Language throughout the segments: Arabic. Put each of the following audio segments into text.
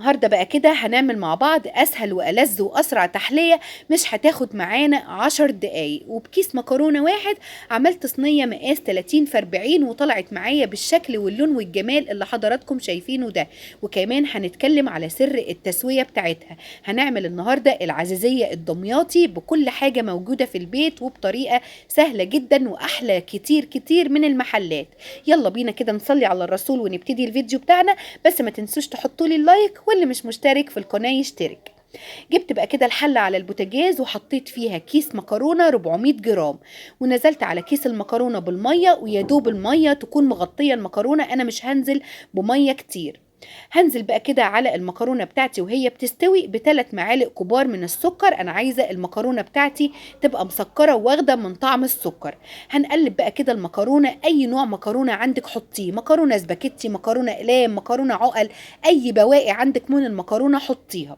النهارده بقى كده هنعمل مع بعض اسهل والذ واسرع تحليه مش هتاخد معانا 10 دقايق. وبكيس مكرونه واحد عملت صينيه مقاس 30 في 40 وطلعت معايا بالشكل واللون والجمال اللي حضراتكم شايفينه ده. وكمان هنتكلم على سر التسويه بتاعتها. هنعمل النهارده العزيزيه الدمياطي بكل حاجه موجوده في البيت وبطريقه سهله جدا واحلى كتير كتير من المحلات. يلا بينا كده نصلي على الرسول ونبتدي الفيديو بتاعنا. بس ما تنسوش تحطوا لي اللايك، واللي مش مشترك في القناة يشترك. جبت بقى كده الحلة على البوتاجاز وحطيت فيها كيس مكرونة 400 جرام، ونزلت على كيس المكرونة بالمية، ويا دوب المية تكون مغطية المكرونة، انا مش هنزل بمية كتير. هنزل بقى كده على المكرونة بتاعتي وهي بتستوي ب3 معالق كبار من السكر. انا عايزة المكرونة بتاعتي تبقى مسكرة واخدة من طعم السكر. هنقلب بقى كده المكرونة، اي نوع مكرونة عندك حطيه، مكرونة سباكيتي، مكرونة اقلام، مكرونة عقل، اي بواقي عندك من المكرونة حطيها.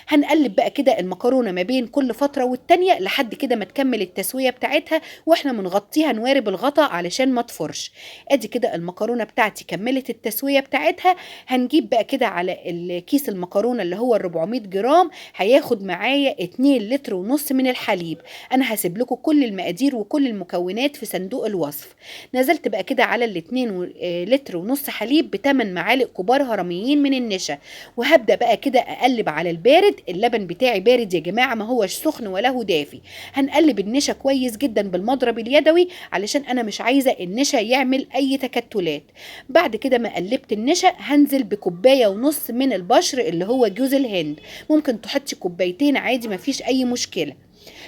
هنقلب بقى كده المكرونه ما بين كل فتره والتانيه لحد كده ما تكمل التسويه بتاعتها، واحنا بنغطيها نوارب الغطا علشان ما تفرش. ادي كده المكرونه بتاعتي كملت التسويه بتاعتها. هنجيب بقى كده على الكيس المكرونه اللي هو ال 400 جرام، هياخد معايا 2 لتر ونص من الحليب. انا هسيب لكم كل المقادير وكل المكونات في صندوق الوصف. نزلت بقى كده على الاتنين لتر ونص حليب ب8 معالق كبار هرميين من النشا. وهبدا بقى كده اقلب على البارد. اللبن بتاعي بارد يا جماعه، ما هوش سخن ولا هو دافي. هنقلب النشا كويس جدا بالمضرب اليدوي علشان انا مش عايزه النشا يعمل اي تكتلات. بعد كده ما قلبت النشا هنزل بكوبايه ونص من البشر اللي هو جوز الهند. ممكن تحطي كوبايتين عادي، ما فيش اي مشكله.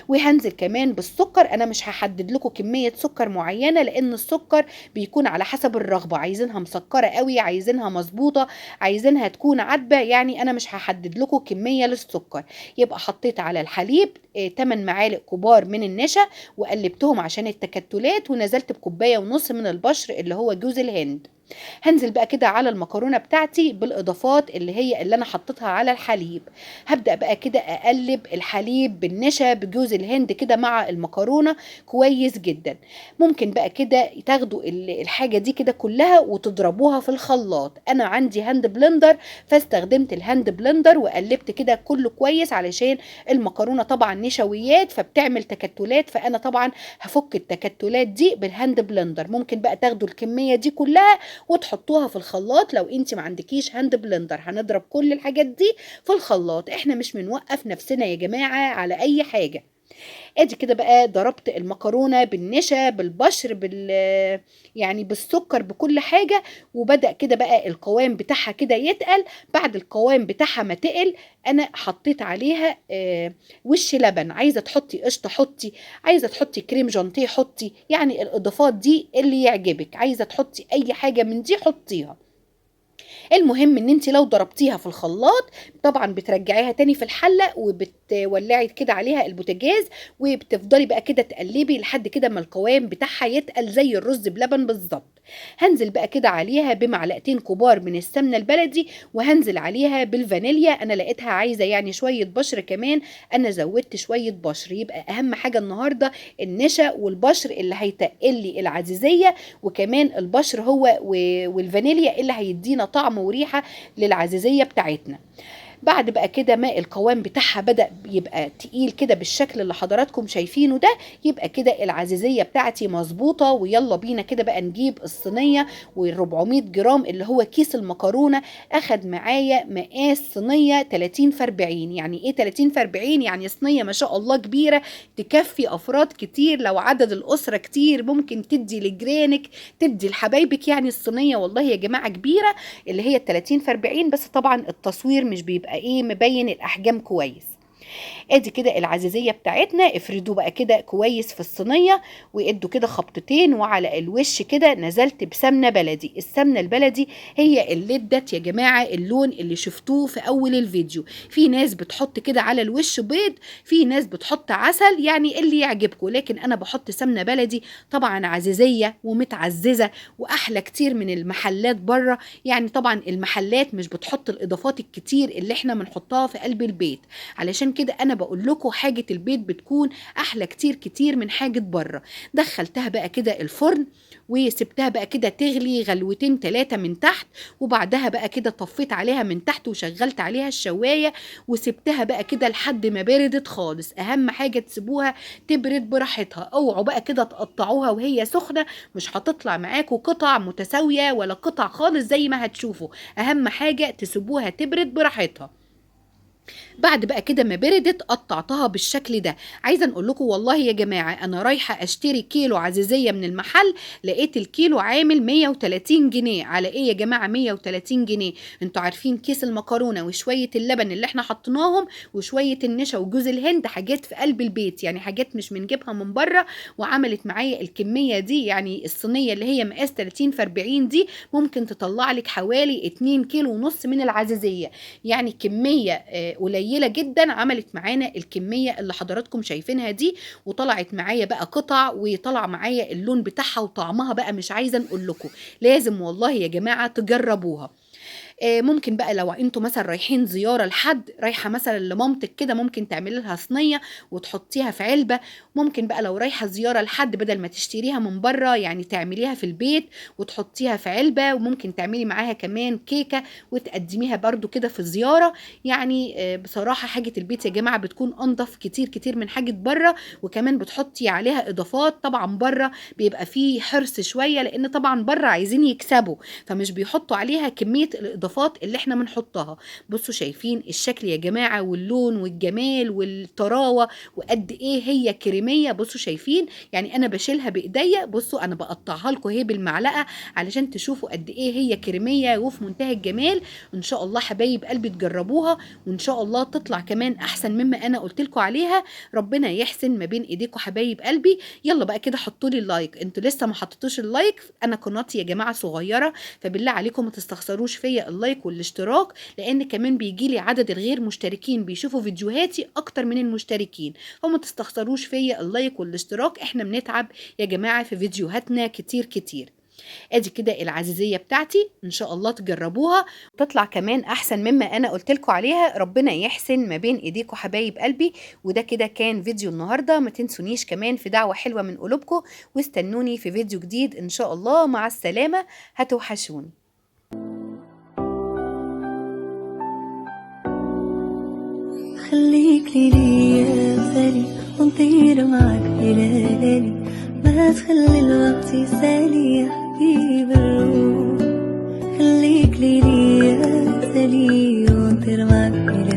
وهنزل كمان بالسكر. انا مش هحدد لكم كميه سكر معينه، لان السكر بيكون على حسب الرغبه، عايزينها مسكره قوي، عايزينها مظبوطه، عايزينها تكون عدبه، يعني انا مش هحدد لكم كميه للسكر. يبقى حطيت على الحليب 8 معالق كبار من النشا وقلبتهم عشان التكتلات، ونزلت بكوبايه ونص من البشر اللي هو جوز الهند. هنزل بقى كده على المكرونه بتاعتي بالاضافات اللي انا حطيتها على الحليب. هبدا بقى كده اقلب الحليب بالنشا بجوز الهند كده مع المكرونه كويس جدا. ممكن بقى كده تاخدوا الحاجه دي كده كلها وتضربوها في الخلاط. انا عندي هاند بلندر فاستخدمت الهاند بلندر وقلبت كده كله كويس، علشان المكرونه طبعا نشويات فبتعمل تكتلات، فانا طبعا هفك التكتلات دي بالهاند بلندر. ممكن بقى تاخدوا الكميه دي كلها وتحطوها في الخلاط. لو انت ما عندكيش هاند بلندر هنضرب كل الحاجات دي في الخلاط. احنا مش بنوقف نفسنا يا جماعة على اي حاجة. ادي كده بقى ضربت المكرونه بالنشا بالبشر يعني بالسكر بكل حاجه. وبدا كده بقى القوام بتاعها كده يتقل. بعد القوام بتاعها ما تقل انا حطيت عليها وش لبن. عايزه تحطي قشطه حطي، عايزه تحطي كريم جانتيه حطي، يعني الاضافات دي اللي يعجبك. عايزه تحطي اي حاجه من دي حطيها. المهم ان انت لو ضربتيها في الخلاط طبعا بترجعيها تاني في الحله وبتولعي كده عليها البوتاجاز، وبتفضلي بقى كده تقلبي لحد كده ما القوام بتاعها يتقل زي الرز بلبن بالظبط. هنزل بقى كده عليها بمعلقتين كبار من السمنه البلدي، وهنزل عليها بالفانيليا. انا لقيتها عايزه يعني شويه بشر كمان، انا زودت شويه بشر. يبقى اهم حاجه النهارده النشا والبشر اللي هيتقل لي العزيزيه، وكمان البشر هو والفانيليا اللي هيدينا طعم وريحه للعزيزيه بتاعتنا. بعد بقى كده ما القوام بتاعها بدأ يبقى تقيل كده بالشكل اللي حضراتكم شايفينه ده، يبقى كده العزيزية بتاعتي مظبوطة. ويلا بينا كده بقى نجيب الصينية. وال400 جرام اللي هو كيس المكرونة اخد معايا مقاس صينية 30 في 40. يعني ايه 30 في 40؟ يعني صينية ما شاء الله كبيرة تكفي افراد كتير. لو عدد الاسرة كتير ممكن تدي لجيرانك، تدي لحبايبك. يعني الصينية والله يا جماعة كبيرة اللي هي 30 في 40. بس طبعا التصوير مش بيبقى ايه مبين الاحجام كويس. ادي كده العزيزيه بتاعتنا. افردوا بقى كده كويس في الصينيه وادوا كده خبطتين، وعلى الوش كده نزلت بسمنه بلدي. السمنه البلدي هي اللي ادت يا جماعه اللون اللي شفتوه في اول الفيديو. في ناس بتحط كده على الوش بيض، في ناس بتحط عسل، يعني اللي يعجبكم، لكن انا بحط سمنه بلدي. طبعا عزيزيه ومتعززه واحلى كتير من المحلات بره. يعني طبعا المحلات مش بتحط الاضافات الكتير اللي احنا بنحطها في قلب البيت، علشان كده انا بقول لكم حاجة البيت بتكون احلى كتير كتير من حاجة بره. دخلتها بقى كده الفرن وسبتها بقى كده تغلي غلوتين 3 من تحت، وبعدها بقى كده طفيت عليها من تحت وشغلت عليها الشواية وسبتها بقى كده لحد ما بردت خالص. اهم حاجة تسيبوها تبرد براحتها، اوعوا بقى كده تقطعوها وهي سخنة، مش هتطلع معاكم قطع متساوية ولا قطع خالص زي ما هتشوفوا. اهم حاجة تسيبوها تبرد براحتها. بعد بقى كده ما بردت قطعتها بالشكل ده. عايزه نقول لكم والله يا جماعه انا رايحه اشتري كيلو عزيزيه من المحل، لقيت الكيلو عامل 130 جنيه. على ايه يا جماعه 130 جنيه؟ انتوا عارفين كيس المكرونه وشويه اللبن اللي احنا حطيناهم وشويه النشا وجوز الهند، حاجات في قلب البيت، يعني حاجات مش بنجيبها من بره، وعملت معايا الكميه دي. يعني الصينيه اللي هي مقاس 30 في 40 دي ممكن تطلع لك حوالي 2 كيلو ونص من العزيزيه، يعني كميه قليله جدا عملت معانا الكميه اللي حضراتكم شايفينها دي. وطلعت معايا بقى قطع، وطلع معايا اللون بتاعها وطعمها بقى مش عايزه نقول لكم. لازم والله يا جماعه تجربوها. ممكن بقى لو انتوا مثلا رايحين زياره لحد، رايحه مثلا لمامتك كده، ممكن تعملي لها صينيه وتحطيها في علبه. ممكن بقى لو رايحه زياره لحد بدل ما تشتريها من بره يعني تعمليها في البيت وتحطيها في علبه. وممكن تعملي معاها كمان كيكه وتقدميها برده كده في زياره. يعني بصراحه حاجه البيت يا جماعه بتكون انضف كتير كتير من حاجه بره، وكمان بتحطي عليها اضافات. طبعا بره بيبقى فيه حرص شويه، لان طبعا بره عايزين يكسبوا، فمش بيحطوا عليها كميه الاضافات اللي احنا بنحطها. بصوا شايفين الشكل يا جماعه، واللون والجمال والطراوه، وقد ايه هي كريميه. بصوا شايفين، يعني انا بشيلها بايديا، بصوا انا بقطعها لكم اهي بالمعلقه علشان تشوفوا قد ايه هي كريميه وفي منتهى الجمال. ان شاء الله حبايب قلبي تجربوها، وان شاء الله تطلع كمان احسن مما انا قلت لكم عليها. ربنا يحسن ما بين ايديكم حبايب قلبي. يلا بقى كده حطوا لي اللايك، انتوا لسه ما حطيتوش اللايك. انا قناتي يا جماعه صغيره، فبالله عليكم ما تستخسروش فيا اللايك والاشتراك، لان كمان بيجي لي عدد الغير مشتركين بيشوفوا فيديوهاتي اكتر من المشتركين، فما تستخسروش فيا اللايك والاشتراك. احنا بنتعب يا جماعه في فيديوهاتنا كتير كتير. ادي كده العزيزيه بتاعتي، ان شاء الله تجربوها وتطلع كمان احسن مما انا قلت لكم عليها. ربنا يحسن ما بين ايديكم حبايب قلبي. وده كده كان فيديو النهارده. ما تنسونيش كمان في دعوه حلوه من قلوبكم، واستنوني في فيديو جديد ان شاء الله. مع السلامه، هتوحشوني. خليك لي يا غالي ونطير معاك ليالي، ما تخلي الوقت يسالي يا حبيب الروح. خليك لي يا غالي ونطير معاك ليالي.